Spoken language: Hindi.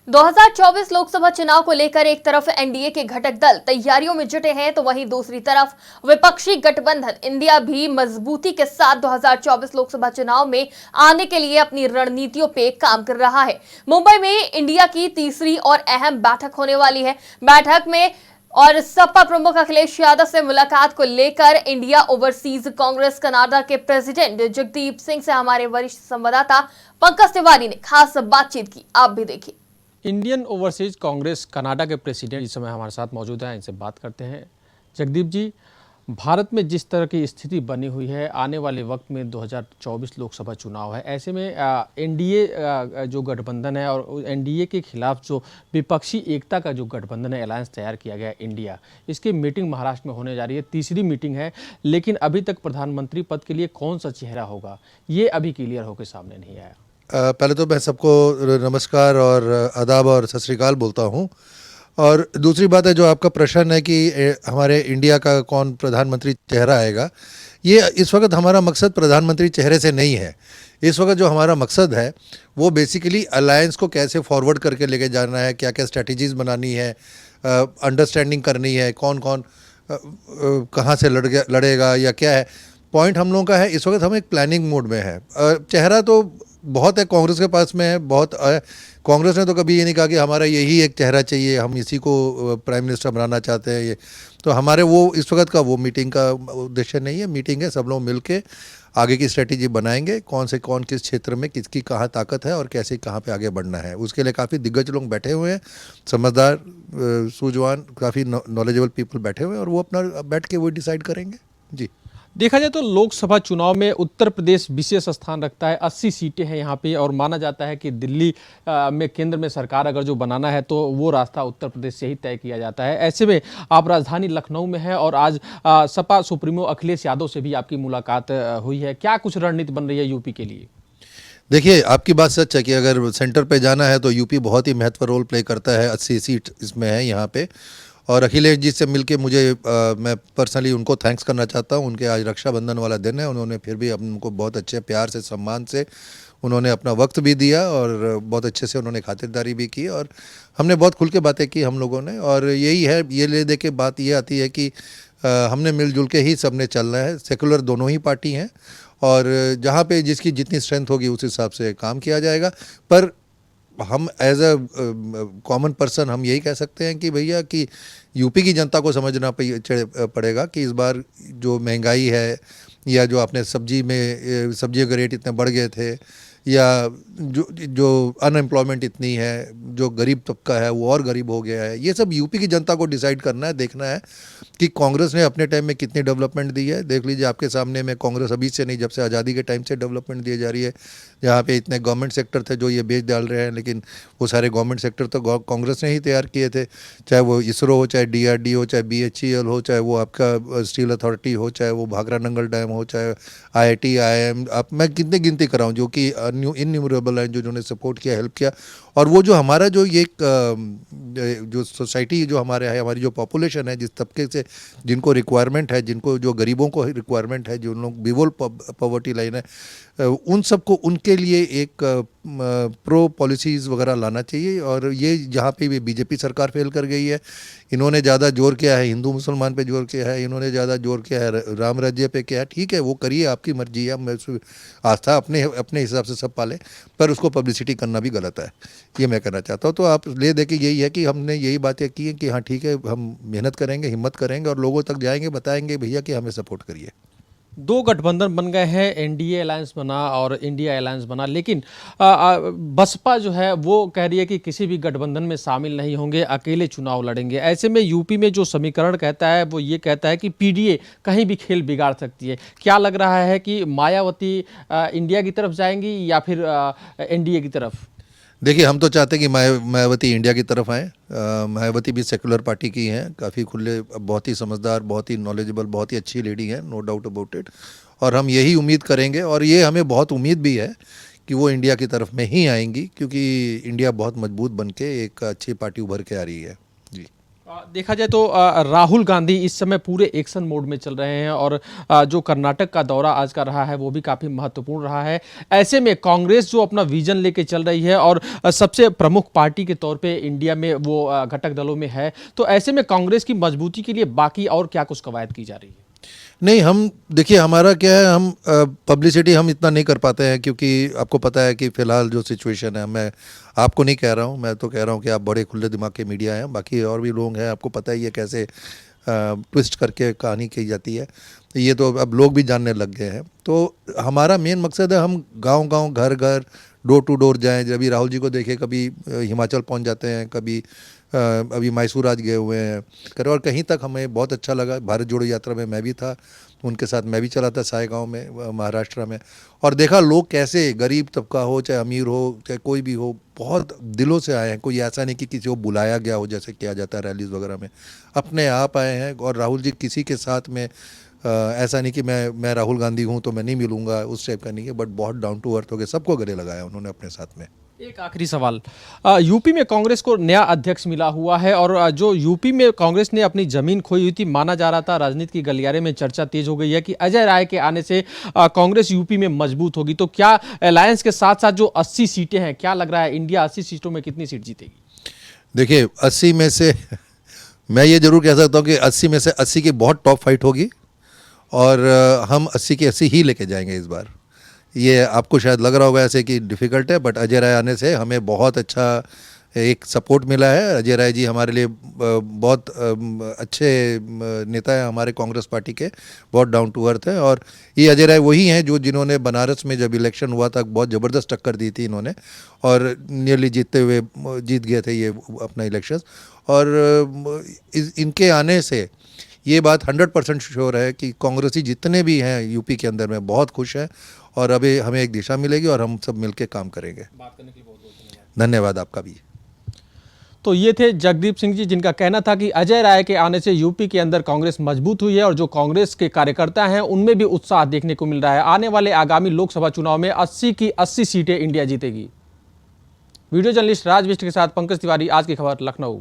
2024 लोकसभा चुनाव को लेकर एक तरफ एनडीए के घटक दल तैयारियों में जुटे हैं तो वहीं दूसरी तरफ विपक्षी गठबंधन इंडिया भी मजबूती के साथ 2024 लोकसभा चुनाव में आने के लिए अपनी रणनीतियों पे काम कर रहा है। मुंबई में इंडिया की तीसरी और अहम बैठक होने वाली है। बैठक में और सपा प्रमुख अखिलेश यादव से मुलाकात को लेकर इंडिया ओवरसीज कांग्रेस कनाडा के प्रेसिडेंट जगदीप सिंह से हमारे वरिष्ठ संवाददाता पंकज तिवारी ने खास बातचीत की। आप भी देखिए। इंडियन ओवरसीज कांग्रेस कनाडा के प्रेसिडेंट इस समय हमारे साथ मौजूद हैं, इनसे बात करते हैं। जगदीप जी, भारत में जिस तरह की स्थिति बनी हुई है, आने वाले वक्त में 2024 लोकसभा चुनाव है, ऐसे में एनडीए जो गठबंधन है और एनडीए के खिलाफ जो विपक्षी एकता का जो गठबंधन है, अलायंस तैयार किया गया है इंडिया, इसकी मीटिंग महाराष्ट्र में होने जा रही है, तीसरी मीटिंग है। लेकिन अभी तक प्रधानमंत्री पद के लिए कौन सा चेहरा होगा, ये अभी क्लियर होकर सामने नहीं आया। पहले तो मैं सबको नमस्कार और आदाब और सत श्री अकाल बोलता हूँ। और दूसरी बात है, जो आपका प्रश्न है कि हमारे इंडिया का कौन प्रधानमंत्री चेहरा आएगा, ये इस वक्त हमारा मकसद प्रधानमंत्री चेहरे से नहीं है। इस वक्त जो हमारा मकसद है वो बेसिकली अलायंस को कैसे फॉरवर्ड करके लेके जाना है, क्या क्या स्ट्रैटेजीज़ बनानी है, अंडरस्टैंडिंग करनी है, कौन कौन कहाँ से लड़ेगा या क्या है। पॉइंट हम लोगों का है इस वक्त हम एक प्लानिंग मोड में है। चेहरा तो बहुत है, कांग्रेस के पास में है, बहुत कांग्रेस ने तो कभी ये नहीं कहा कि हमारा यही एक चेहरा चाहिए, हम इसी को प्राइम मिनिस्टर बनाना चाहते हैं। ये तो हमारे वो इस वक्त का वो मीटिंग का उद्देश्य नहीं है। मीटिंग है, सब लोग मिल के आगे की स्ट्रेटेजी बनाएंगे, कौन किस क्षेत्र में किसकी कहाँ ताकत है और कैसे कहाँ पे आगे बढ़ना है। उसके लिए काफ़ी दिग्गज लोग बैठे हुए हैं, समझदार सूझवान काफ़ी नॉलेजेबल पीपल बैठे हुए हैं, और वो अपना बैठ के वो डिसाइड करेंगे। जी, देखा जाए तो लोकसभा चुनाव में उत्तर प्रदेश विशेष स्थान रखता है। 80 सीटें हैं यहाँ पे, और माना जाता है कि दिल्ली में केंद्र में सरकार अगर जो बनाना है तो वो रास्ता उत्तर प्रदेश से ही तय किया जाता है। ऐसे में आप राजधानी लखनऊ में हैं और आज सपा सुप्रीमो अखिलेश यादव से भी आपकी मुलाकात हुई है। क्या कुछ रणनीति बन रही है यूपी के लिए? देखिए, आपकी बात सच है कि अगर सेंटर पे जाना है तो यूपी बहुत ही महत्वपूर्ण रोल प्ले करता है। 80 सीट इसमें है यहाँ पे, और अखिलेश जी से मिलके मुझे मैं पर्सनली उनको थैंक्स करना चाहता हूँ। उनके आज रक्षाबंधन वाला दिन है, उन्होंने फिर भी हमको बहुत अच्छे प्यार से सम्मान से उन्होंने अपना वक्त भी दिया और बहुत अच्छे से उन्होंने खातिरदारी भी की, और हमने बहुत खुल के बातें की हम लोगों ने। और यही है, ये ले दे के बात ये आती है कि हमने मिलजुल के ही सबने चलना है। सेकुलर दोनों ही पार्टी हैं, और जहाँ पे जिसकी जितनी स्ट्रेंथ होगी उस हिसाब से काम किया जाएगा। पर हम एज अ कॉमन पर्सन हम यही कह सकते हैं कि भैया कि यूपी की जनता को समझना पड़ेगा कि इस बार जो महंगाई है, या जो आपने सब्जियों के रेट इतने बढ़ गए थे, या जो अनएम्प्लॉयमेंट इतनी है, जो गरीब तबका है वो और गरीब हो गया है, ये सब यूपी की जनता को डिसाइड करना है, देखना है कि कांग्रेस ने अपने टाइम में कितनी डेवलपमेंट दी है। देख लीजिए, आपके सामने में कांग्रेस अभी से नहीं, जब से आज़ादी के टाइम से डेवलपमेंट दी जा रही है। जहाँ पे इतने गवर्नमेंट सेक्टर थे जो ये बेच डाल रहे हैं, लेकिन वो सारे गवर्नमेंट सेक्टर तो कांग्रेस ने ही तैयार किए थे। चाहे वो इसरो हो, चाहे DRDO हो, चाहे BHEL हो, चाहे वो आपका स्टील अथॉरिटी हो, चाहे वो भाखरा नंगल डैम हो, चाहे IIT IIM, आप मैं कितने गिनती कराऊँ जो कि इनन्यूमरेबल है, जो जिन्होंने सपोर्ट किया, हेल्प किया। और वो जो हमारा जो ये जो सोसाइटी जो हमारे है, हमारी जो पॉपुलेशन है, जिस तबके से जिनको रिक्वायरमेंट है, जिनको जो गरीबों को रिक्वायरमेंट है, जो लोग बिवोल पॉवर्टी लाइन है, उन सबको उनके लिए एक प्रो पॉलिसीज़ वगैरह लाना चाहिए। और ये जहाँ पे भी बीजेपी सरकार फेल कर गई है, इन्होंने ज़्यादा जोर किया है हिंदू मुसलमान पे जोर किया है, इन्होंने ज़्यादा जोर किया है राम राज्य पे किया है। ठीक है, वो करिए, आपकी मर्जी है, मैं आस्था अपने अपने हिसाब से सब पाले, पर उसको पब्लिसिटी करना भी गलत है, ये मैं कहना चाहता हूँ। तो आप ले दे के यही है कि हमने यही बातें की हैं कि हाँ ठीक है, हम मेहनत करेंगे, हिम्मत करेंगे और लोगों तक जाएंगे, बताएंगे भैया कि हमें सपोर्ट करिए। दो गठबंधन बन गए हैं, एनडीए अलायंस बना और इंडिया अलायंस बना, लेकिन बसपा जो है वो कह रही है कि किसी भी गठबंधन में शामिल नहीं होंगे, अकेले चुनाव लड़ेंगे। ऐसे में यूपी में जो समीकरण कहता है वो ये कहता है कि पीडीए कहीं भी खेल बिगाड़ सकती है। क्या लग रहा है कि मायावती इंडिया की तरफ जाएंगी या फिर एनडीए की तरफ? देखिए, हम तो चाहते हैं कि मायावती इंडिया की तरफ आएँ। मायावती भी सेकुलर पार्टी की हैं, काफ़ी खुले, बहुत ही समझदार, बहुत ही नॉलेजेबल, बहुत ही अच्छी लेडी हैं, नो डाउट अबाउट इट। और हम यही उम्मीद करेंगे, और ये हमें बहुत उम्मीद भी है कि वो इंडिया की तरफ में ही आएंगी, क्योंकि इंडिया बहुत मजबूत बन के एक अच्छी पार्टी उभर के आ रही है। जी, देखा जाए तो राहुल गांधी इस समय पूरे एक्शन मोड में चल रहे हैं और जो कर्नाटक का दौरा आज का रहा है वो भी काफ़ी महत्वपूर्ण रहा है। ऐसे में कांग्रेस जो अपना विजन लेके चल रही है और सबसे प्रमुख पार्टी के तौर पे इंडिया में वो घटक दलों में है, तो ऐसे में कांग्रेस की मजबूती के लिए बाकी और क्या कुछ कवायद की जा रही है? नहीं, हम देखिए हमारा क्या है, हम पब्लिसिटी हम इतना नहीं कर पाते हैं क्योंकि आपको पता है कि फ़िलहाल जो सिचुएशन है, मैं आपको नहीं कह रहा हूँ, मैं तो कह रहा हूँ कि आप बड़े खुले दिमाग के मीडिया हैं, बाकी और भी लोग हैं, आपको पता ही है कैसे ट्विस्ट करके कहानी की जाती है। ये तो अब लोग भी जानने लग गए हैं। तो हमारा मेन मकसद है हम गांव-गांव, घर-घर, डोर टू डोर जाएँ। जब भी राहुल जी को देखे, कभी हिमाचल पहुंच जाते हैं, कभी अभी मैसूर आज गए हुए हैं और कहीं तक हमें बहुत अच्छा लगा। भारत जोड़ो यात्रा में मैं भी था, उनके साथ मैं भी चला था सायगांव में, महाराष्ट्र में, और देखा लोग कैसे, गरीब तबका हो चाहे अमीर हो चाहे कोई भी हो, बहुत दिलों से आए हैं। कोई ऐसा नहीं कि किसी को बुलाया गया हो जैसे किया जाता है रैलीज वगैरह में, अपने आप आए हैं। और राहुल जी किसी के साथ में ऐसा नहीं कि मैं राहुल गांधी हूँ तो मैं नहीं मिलूंगा, उस टाइप का नहीं है, बट बहुत डाउन टू अर्थ हो गए, सबको गले लगाया उन्होंने अपने साथ में। एक आखिरी सवाल, यूपी में कांग्रेस को नया अध्यक्ष मिला हुआ है और जो यूपी में कांग्रेस ने अपनी जमीन खोई हुई थी, माना जा रहा था, राजनीति की गलियारे में चर्चा तेज हो गई है कि अजय राय के आने से कांग्रेस यूपी में मजबूत होगी। तो क्या अलायंस के साथ साथ जो 80 सीटें हैं, क्या लग रहा है इंडिया 80 सीटों में कितनी सीट जीतेगी? देखिए 80 में से मैं ये जरूर कह सकता हूँ कि 80 में से 80 की बहुत टॉप फाइट होगी और हम 80 की 80 ही लेके जाएंगे इस बार। ये आपको शायद लग रहा होगा ऐसे कि डिफ़िकल्ट है, बट अजय राय आने से हमें बहुत अच्छा एक सपोर्ट मिला है। अजय राय जी हमारे लिए बहुत अच्छे नेता हैं हमारे कांग्रेस पार्टी के, बहुत डाउन टू अर्थ है। और ये अजय राय वही हैं जिन्होंने बनारस में जब इलेक्शन हुआ था बहुत ज़बरदस्त टक्कर दी थी इन्होंने, और नियरली जीत गए थे ये अपना इलेक्शन। और इनके आने से ये बात 100% श्योर है कि कांग्रेसी जितने भी हैं यूपी के अंदर में बहुत खुश हैं और अभी हमें एक दिशा मिलेगी और हम सब मिलकर काम करेंगे। बात करने के लिए बहुत बहुत धन्यवाद। धन्यवाद आपका भी। तो ये थे जगदीप सिंह जी, जिनका कहना था कि अजय राय के आने से यूपी के अंदर कांग्रेस मजबूत हुई है और जो कांग्रेस के कार्यकर्ता हैं उनमें भी उत्साह देखने को मिल रहा है। आने वाले आगामी लोकसभा चुनाव में 80 की 80 सीटें इंडिया जीतेगी। वीडियो जर्नलिस्ट राज बिष्ट के साथ पंकज तिवारी, आज की खबर, लखनऊ।